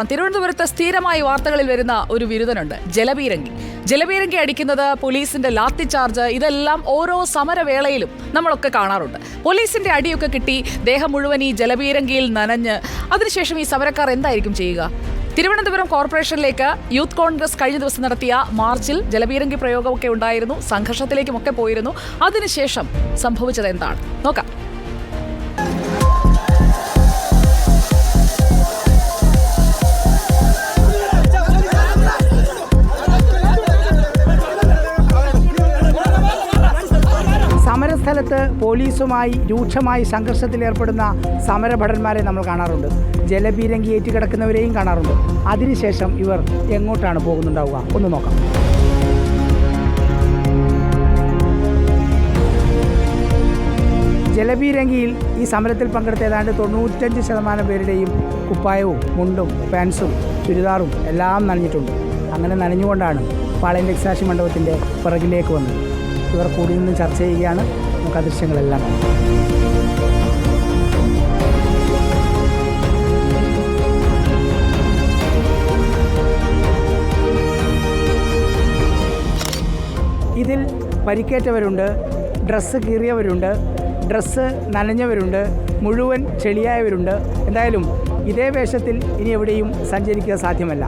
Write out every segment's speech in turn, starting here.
തിരുവനന്തപുരത്ത് സ്ഥിരമായി വാർത്തകളിൽ വരുന്ന ഒരു വിരുദ്ധനുണ്ട്, ജലപീരങ്കി അടിക്കുന്നത്, പോലീസിന്റെ ലാത്തി ചാർജ്, ഇതെല്ലാം ഓരോ സമരവേളയിലും നമ്മളൊക്കെ കാണാറുണ്ട്. പോലീസിന്റെ അടിയൊക്കെ കിട്ടി ദേഹം മുഴുവൻ ഈ ജലപീരങ്കിയിൽ നനഞ്ഞ് അതിനുശേഷം ഈ സമരക്കാർ എന്തായിരിക്കും ചെയ്യുക? തിരുവനന്തപുരം കോർപ്പറേഷനിലേക്ക് യൂത്ത് കോൺഗ്രസ് കഴിഞ്ഞ ദിവസം നടത്തിയ മാർച്ചിൽ ജലപീരങ്കി പ്രയോഗമൊക്കെ ഉണ്ടായിരുന്നു, സംഘർഷത്തിലേക്കുമൊക്കെ പോയിരുന്നു. അതിനുശേഷം സംഭവിച്ചത് എന്താണ് നോക്കാം. സമരസ്ഥലത്ത് പോലീസുമായി രൂക്ഷമായി സംഘർഷത്തിലേർപ്പെടുന്ന സമരഭടന്മാരെ നമ്മൾ കാണാറുണ്ട്. ജലപീരങ്കി ഏറ്റുകിടക്കുന്നവരെയും കാണാറുണ്ട്. അതിനുശേഷം ഇവർ എങ്ങോട്ടാണ് പോകുന്നുണ്ടാവുക? ഒന്ന് നോക്കാം. ജലപീരങ്കിയിൽ ഈ സമരത്തിൽ പങ്കെടുത്ത ഏതാണ്ട് 95% പേരുടെയും കുപ്പായവും മുണ്ടും പാൻസും ചുരിദാറും എല്ലാം നനഞ്ഞിട്ടുണ്ട്. അങ്ങനെ നനഞ്ഞുകൊണ്ടാണ് പാളയം രക്തസാക്ഷി മണ്ഡപത്തിൻ്റെ പിറകിലേക്ക് വന്നത്. ഇവർ കൂടി നിന്ന് ചർച്ച ചെയ്യുകയാണ്. നമുക്ക് ആ ദൃശ്യങ്ങളെല്ലാം ഇതിൽ പരിക്കേറ്റവരുണ്ട്, ഡ്രസ്സ് കീറിയവരുണ്ട്, ഡ്രസ്സ് നനഞ്ഞവരുണ്ട്, മുഴുവൻ ചെളിയായവരുണ്ട്. എന്തായാലും ഇതേ വേഷത്തിൽ ഇനി എവിടെയും സഞ്ചരിക്കുക സാധ്യമല്ല.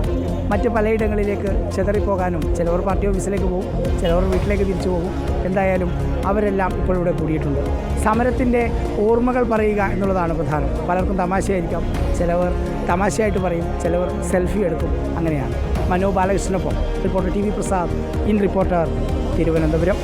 മറ്റ് പലയിടങ്ങളിലേക്ക് ചെതറിപ്പോകാനും ചിലവർ പാർട്ടി ഓഫീസിലേക്ക് പോകും, ചിലവർ വീട്ടിലേക്ക് തിരിച്ചു പോകും. എന്തായാലും അവരെല്ലാം ഇപ്പോൾ ഇവിടെ കൂടിയിട്ടുണ്ട്. സമരത്തിൻ്റെ ഓർമ്മകൾ പറയുക എന്നുള്ളതാണ് പ്രധാനം. പലർക്കും തമാശയായിരിക്കാം, ചിലവർ തമാശയായിട്ട് പറയും, ചിലവർ സെൽഫി എടുക്കും. അങ്ങനെയാണ്. മനോ ബാലകൃഷ്ണനൊപ്പം reporter TV Prasad, in reporter, Thiruvananthapuram.